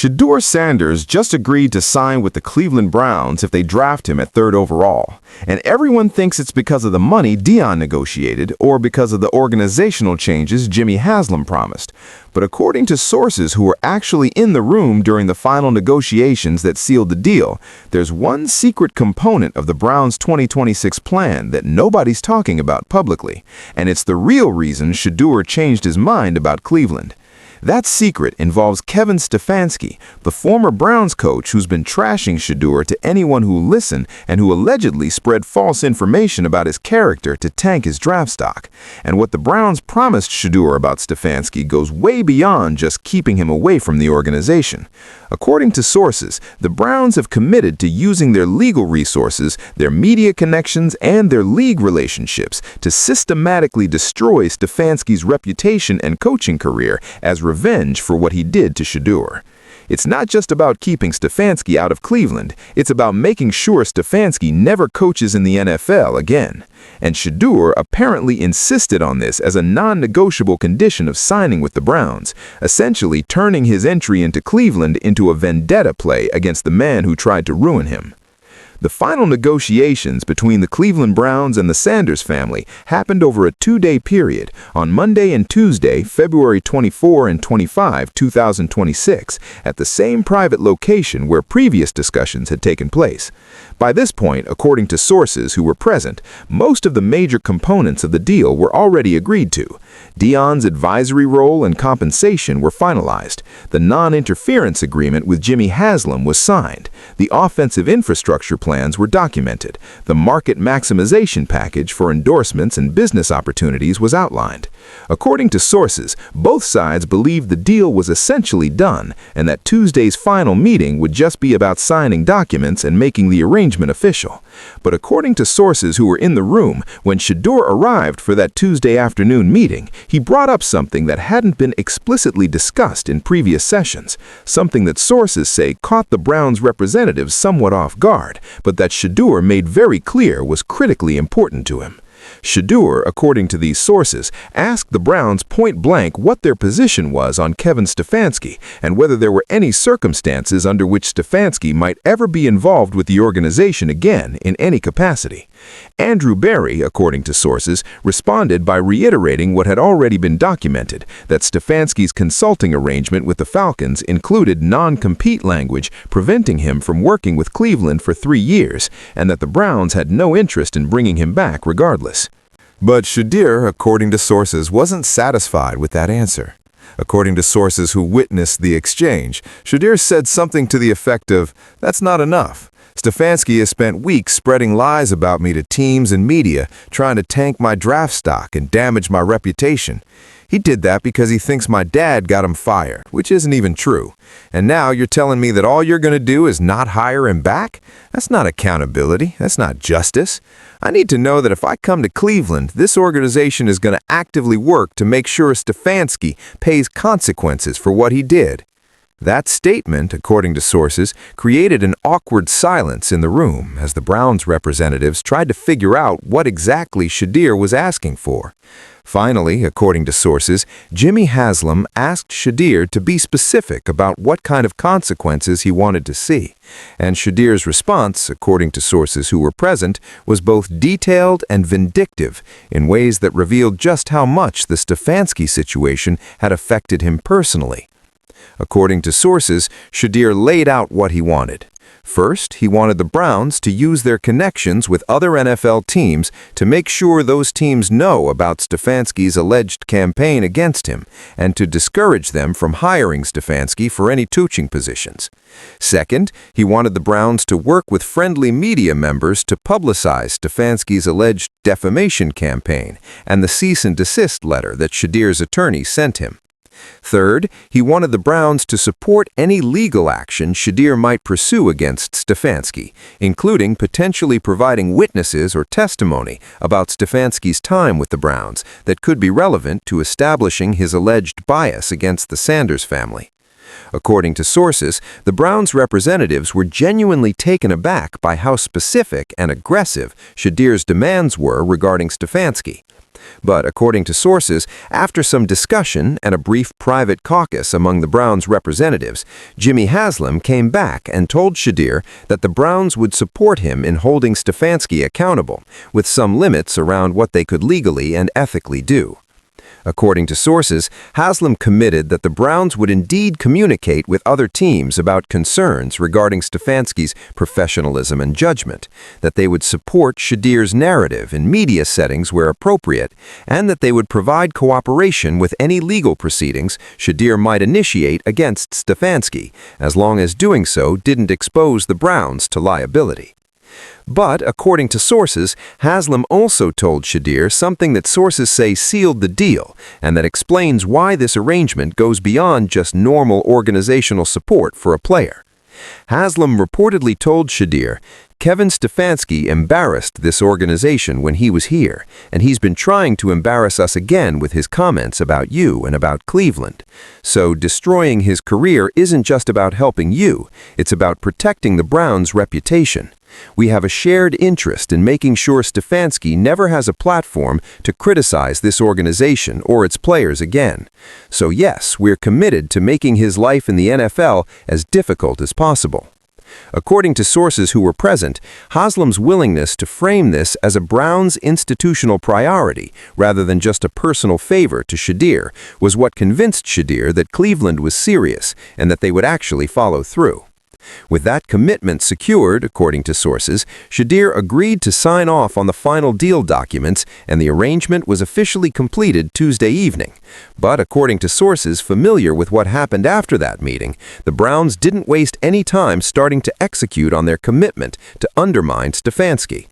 Shedeur Sanders just agreed to sign with the Cleveland Browns if they draft him at 3rd overall, and everyone thinks it's because of the money Deion negotiated or because of the organizational changes Jimmy Haslam promised. But according to sources who were actually in the room during the final negotiations that sealed the deal, there's one secret component of the Browns' 2026 plan that nobody's talking about publicly, and it's the real reason Shedeur changed his mind about Cleveland. That secret involves Kevin Stefanski, the former Browns coach who's been trashing Shedeur to anyone who will listen and who allegedly spread false information about his character to tank his draft stock. And what the Browns promised Shedeur about Stefanski goes way beyond just keeping him away from the organization. According to sources, the Browns have committed to using their legal resources, their media connections, and their league relationships to systematically destroy Stefanski's reputation and coaching career as revenge for what he did to Shedeur. It's not just about keeping Stefanski out of Cleveland, it's about making sure Stefanski never coaches in the NFL again. And Shedeur apparently insisted on this as a non-negotiable condition of signing with the Browns, essentially turning his entry into Cleveland into a vendetta play against the man who tried to ruin him. The final negotiations between the Cleveland Browns and the Sanders family happened over a 2-day period on Monday and Tuesday, February 24 and 25, 2026, at the same private location where previous discussions had taken place. By this point, according to sources who were present, most of the major components of the deal were already agreed to. Deion's advisory role and compensation were finalized. The non-interference agreement with Jimmy Haslam was signed. The offensive infrastructure plans were documented. The market maximization package for endorsements and business opportunities was outlined. According to sources, both sides believed the deal was essentially done and that Tuesday's final meeting would just be about signing documents and making the arrangement official. But according to sources who were in the room, when Shedeur arrived for that Tuesday afternoon meeting, he brought up something that hadn't been explicitly discussed in previous sessions, something that sources say caught the Browns representatives somewhat off guard, but that Shedeur made very clear was critically important to him. Shedeur, according to these sources, asked the Browns point-blank what their position was on Kevin Stefanski and whether there were any circumstances under which Stefanski might ever be involved with the organization again in any capacity. Andrew Berry, according to sources, responded by reiterating what had already been documented, that Stefanski's consulting arrangement with the Falcons included non-compete language preventing him from working with Cleveland for 3 years, and that the Browns had no interest in bringing him back regardless. But Shedeur, according to sources, wasn't satisfied with that answer. According to sources who witnessed the exchange, Shedeur said something to the effect of, "That's not enough. Stefanski has spent weeks spreading lies about me to teams and media, trying to tank my draft stock and damage my reputation. He did that because he thinks my dad got him fired, which isn't even true. And now you're telling me that all you're going to do is not hire him back? That's not accountability. That's not justice. I need to know that if I come to Cleveland, this organization is going to actively work to make sure Stefanski pays consequences for what he did." That statement, according to sources, created an awkward silence in the room as the Browns representatives tried to figure out what exactly Shedeur was asking for. Finally, according to sources, Jimmy Haslam asked Shedeur to be specific about what kind of consequences he wanted to see, and Shedeur's response, according to sources who were present, was both detailed and vindictive in ways that revealed just how much the Stefanski situation had affected him personally. According to sources, Shedeur laid out what he wanted. First, he wanted the Browns to use their connections with other NFL teams to make sure those teams know about Stefanski's alleged campaign against him and to discourage them from hiring Stefanski for any coaching positions. Second, he wanted the Browns to work with friendly media members to publicize Stefanski's alleged defamation campaign and the cease and desist letter that Shedeur's attorney sent him. Third, he wanted the Browns to support any legal action Shedeur might pursue against Stefanski, including potentially providing witnesses or testimony about Stefanski's time with the Browns that could be relevant to establishing his alleged bias against the Sanders family. According to sources, the Browns' representatives were genuinely taken aback by how specific and aggressive Shedeur's demands were regarding Stefanski. But according to sources, after some discussion and a brief private caucus among the Browns' representatives, Jimmy Haslam came back and told Shedeur that the Browns would support him in holding Stefanski accountable, with some limits around what they could legally and ethically do. According to sources, Haslam committed that the Browns would indeed communicate with other teams about concerns regarding Stefanski's professionalism and judgment, that they would support Shedeur's narrative in media settings where appropriate, and that they would provide cooperation with any legal proceedings Shedeur might initiate against Stefanski, as long as doing so didn't expose the Browns to liability. But, according to sources, Haslam also told Shedeur something that sources say sealed the deal, and that explains why this arrangement goes beyond just normal organizational support for a player. Haslam reportedly told Shedeur, "Kevin Stefanski embarrassed this organization when he was here, and he's been trying to embarrass us again with his comments about you and about Cleveland. So destroying his career isn't just about helping you, it's about protecting the Browns' reputation. We have a shared interest in making sure Stefanski never has a platform to criticize this organization or its players again. So yes, we're committed to making his life in the NFL as difficult as possible." According to sources who were present, Haslam's willingness to frame this as a Browns institutional priority rather than just a personal favor to Shedeur was what convinced Shedeur that Cleveland was serious and that they would actually follow through. With that commitment secured, according to sources, Shedeur agreed to sign off on the final deal documents, and the arrangement was officially completed Tuesday evening. But according to sources familiar with what happened after that meeting, the Browns didn't waste any time starting to execute on their commitment to undermine Stefanski.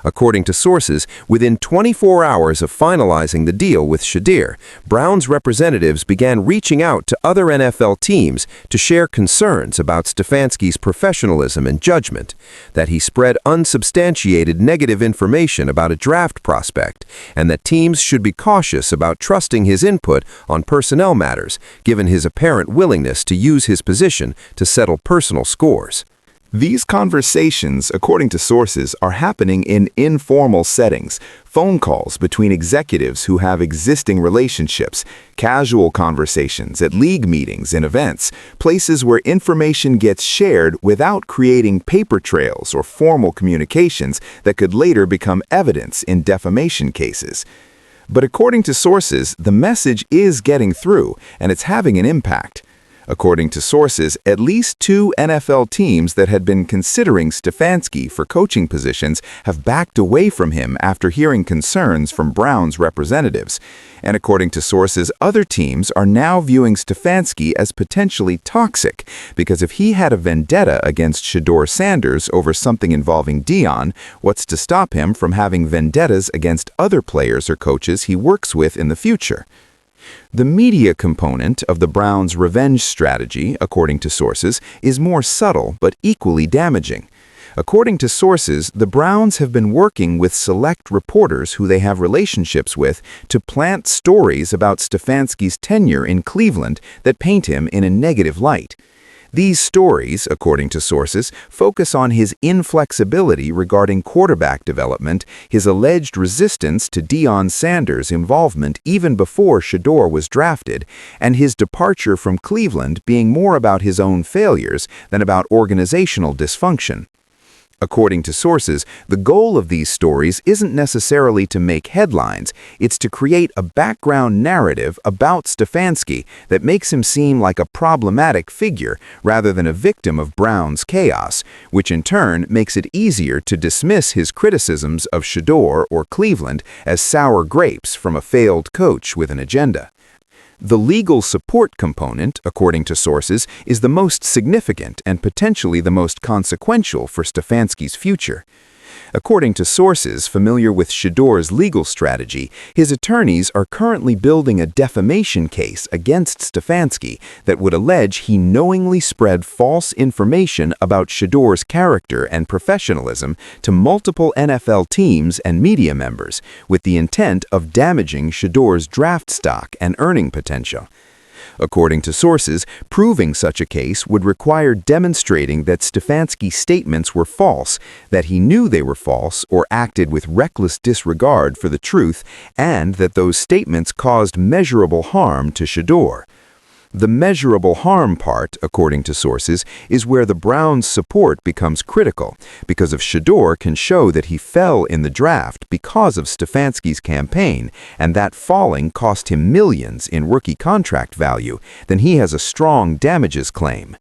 According to sources, within 24 hours of finalizing the deal with Shedeur, Browns representatives began reaching out to other NFL teams to share concerns about Stefanski's professionalism and judgment, that he spread unsubstantiated negative information about a draft prospect, and that teams should be cautious about trusting his input on personnel matters, given his apparent willingness to use his position to settle personal scores. These conversations, according to sources, are happening in informal settings, phone calls between executives who have existing relationships, casual conversations at league meetings and events, places where information gets shared without creating paper trails or formal communications that could later become evidence in defamation cases. But according to sources, the message is getting through, and it's having an impact. According to sources, at least 2 NFL teams that had been considering Stefanski for coaching positions have backed away from him after hearing concerns from Browns representatives. And according to sources, other teams are now viewing Stefanski as potentially toxic, because if he had a vendetta against Shedeur Sanders over something involving Dion, what's to stop him from having vendettas against other players or coaches he works with in the future? The media component of the Browns' revenge strategy, according to sources, is more subtle but equally damaging. According to sources, the Browns have been working with select reporters who they have relationships with to plant stories about Stefanski's tenure in Cleveland that paint him in a negative light. These stories, according to sources, focus on his inflexibility regarding quarterback development, his alleged resistance to Deion Sanders' involvement even before Shedeur was drafted, and his departure from Cleveland being more about his own failures than about organizational dysfunction. According to sources, the goal of these stories isn't necessarily to make headlines, it's to create a background narrative about Stefanski that makes him seem like a problematic figure rather than a victim of Brown's chaos, which in turn makes it easier to dismiss his criticisms of Shedeur or Cleveland as sour grapes from a failed coach with an agenda. The legal support component, according to sources, is the most significant and potentially the most consequential for Stefanski's future. According to sources familiar with Shedeur's legal strategy, his attorneys are currently building a defamation case against Stefanski that would allege he knowingly spread false information about Shedeur's character and professionalism to multiple NFL teams and media members, with the intent of damaging Shedeur's draft stock and earning potential. According to sources, proving such a case would require demonstrating that Stefanski's statements were false, that he knew they were false or acted with reckless disregard for the truth, and that those statements caused measurable harm to Shedeur. The measurable harm part, according to sources, is where the Browns' support becomes critical, because if Shedeur can show that he fell in the draft because of Stefanski's campaign, and that falling cost him millions in rookie contract value, then he has a strong damages claim.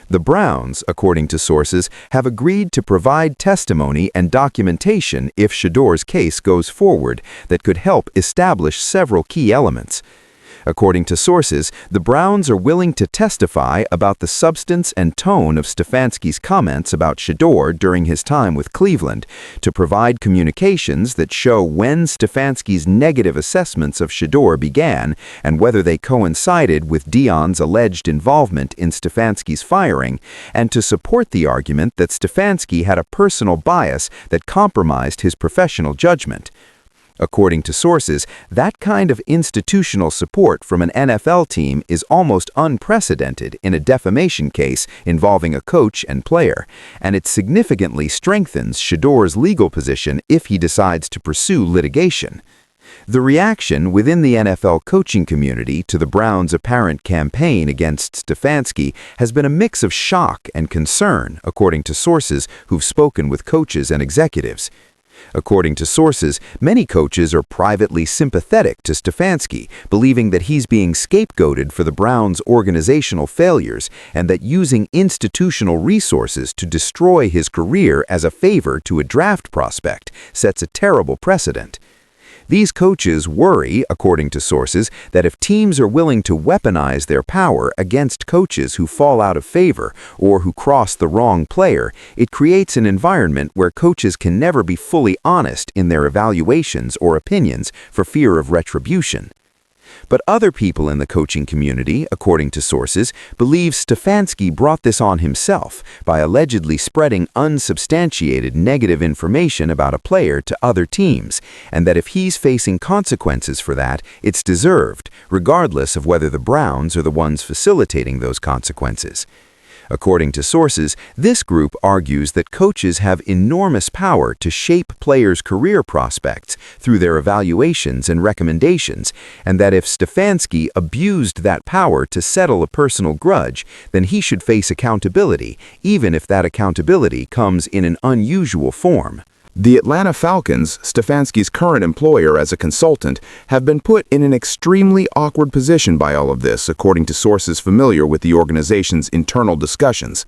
The Browns, according to sources, have agreed to provide testimony and documentation if Shedeur's case goes forward that could help establish several key elements. According to sources, the Browns are willing to testify about the substance and tone of Stefanski's comments about Shedeur during his time with Cleveland, to provide communications that show when Stefanski's negative assessments of Shedeur began and whether they coincided with Dion's alleged involvement in Stefanski's firing, and to support the argument that Stefanski had a personal bias that compromised his professional judgment. According to sources, that kind of institutional support from an NFL team is almost unprecedented in a defamation case involving a coach and player, and it significantly strengthens Shedeur's legal position if he decides to pursue litigation. The reaction within the NFL coaching community to the Browns' apparent campaign against Stefanski has been a mix of shock and concern, according to sources who've spoken with coaches and executives. According to sources, many coaches are privately sympathetic to Stefanski, believing that he's being scapegoated for the Browns' organizational failures and that using institutional resources to destroy his career as a favor to a draft prospect sets a terrible precedent. These coaches worry, according to sources, that if teams are willing to weaponize their power against coaches who fall out of favor or who cross the wrong player, it creates an environment where coaches can never be fully honest in their evaluations or opinions for fear of retribution. But other people in the coaching community, according to sources, believe Stefanski brought this on himself by allegedly spreading unsubstantiated negative information about a player to other teams, and that if he's facing consequences for that, it's deserved, regardless of whether the Browns are the ones facilitating those consequences. According to sources, this group argues that coaches have enormous power to shape players' career prospects through their evaluations and recommendations, and that if Stefanski abused that power to settle a personal grudge, then he should face accountability, even if that accountability comes in an unusual form. The Atlanta Falcons, Stefanski's current employer as a consultant, have been put in an extremely awkward position by all of this, according to sources familiar with the organization's internal discussions.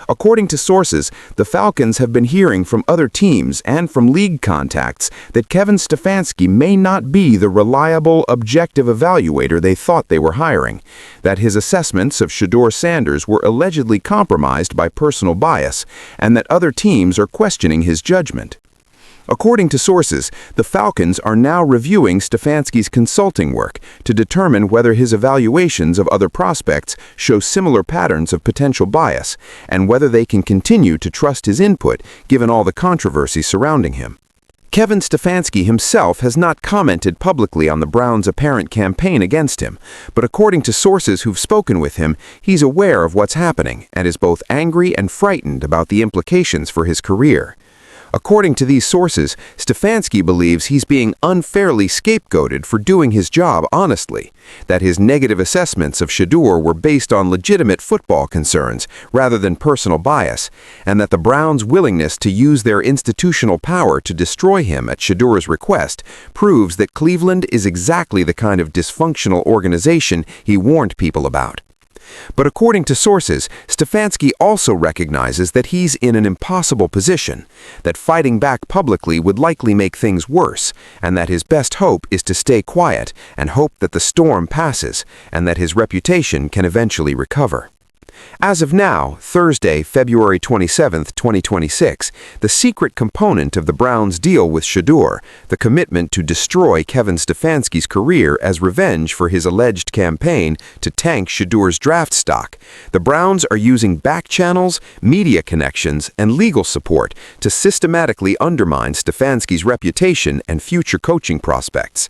According to sources, the Falcons have been hearing from other teams and from league contacts that Kevin Stefanski may not be the reliable, objective evaluator they thought they were hiring, that his assessments of Shedeur Sanders were allegedly compromised by personal bias, and that other teams are questioning his judgment. According to sources, the Falcons are now reviewing Stefanski's consulting work to determine whether his evaluations of other prospects show similar patterns of potential bias, and whether they can continue to trust his input given all the controversy surrounding him. Kevin Stefanski himself has not commented publicly on the Browns' apparent campaign against him, but according to sources who've spoken with him, he's aware of what's happening and is both angry and frightened about the implications for his career. According to these sources, Stefanski believes he's being unfairly scapegoated for doing his job honestly, that his negative assessments of Shedeur were based on legitimate football concerns rather than personal bias, and that the Browns' willingness to use their institutional power to destroy him at Shedeur's request proves that Cleveland is exactly the kind of dysfunctional organization he warned people about. But according to sources, Stefanski also recognizes that he's in an impossible position, that fighting back publicly would likely make things worse, and that his best hope is to stay quiet and hope that the storm passes, and that his reputation can eventually recover. As of now, Thursday, February 27, 2026, the secret component of the Browns' deal with Shedeur, the commitment to destroy Kevin Stefanski's career as revenge for his alleged campaign to tank Shedeur's draft stock, the Browns are using back channels, media connections, and legal support to systematically undermine Stefanski's reputation and future coaching prospects.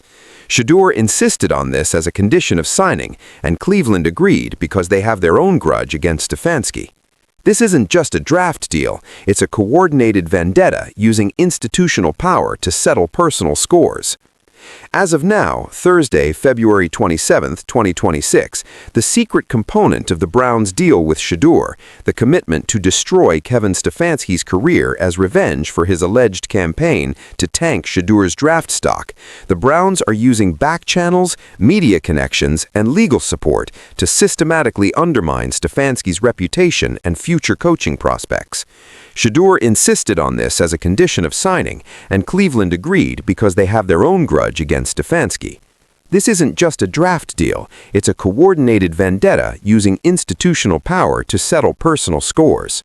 Shedeur insisted on this as a condition of signing, and Cleveland agreed because they have their own grudge against Stefanski. This isn't just a draft deal, it's a coordinated vendetta using institutional power to settle personal scores. As of now, Thursday, February 27, 2026, the secret component of the Browns' deal with Shedeur, the commitment to destroy Kevin Stefanski's career as revenge for his alleged campaign to tank Shedeur's draft stock, the Browns are using back channels, media connections, and legal support to systematically undermine Stefanski's reputation and future coaching prospects. Shedeur insisted on this as a condition of signing, and Cleveland agreed because they have their own grudge against Stefanski. This isn't just a draft deal, it's a coordinated vendetta using institutional power to settle personal scores.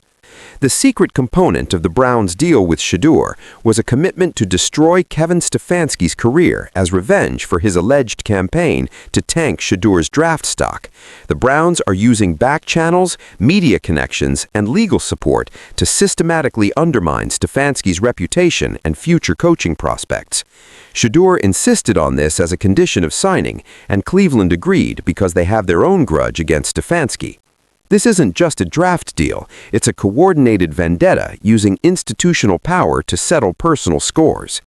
The secret component of the Browns' deal with Shedeur was a commitment to destroy Kevin Stefanski's career as revenge for his alleged campaign to tank Shedeur's draft stock. The Browns are using back channels, media connections, and legal support to systematically undermine Stefanski's reputation and future coaching prospects. Shedeur insisted on this as a condition of signing, and Cleveland agreed because they have their own grudge against Stefanski. This isn't just a draft deal, it's a coordinated vendetta using institutional power to settle personal scores.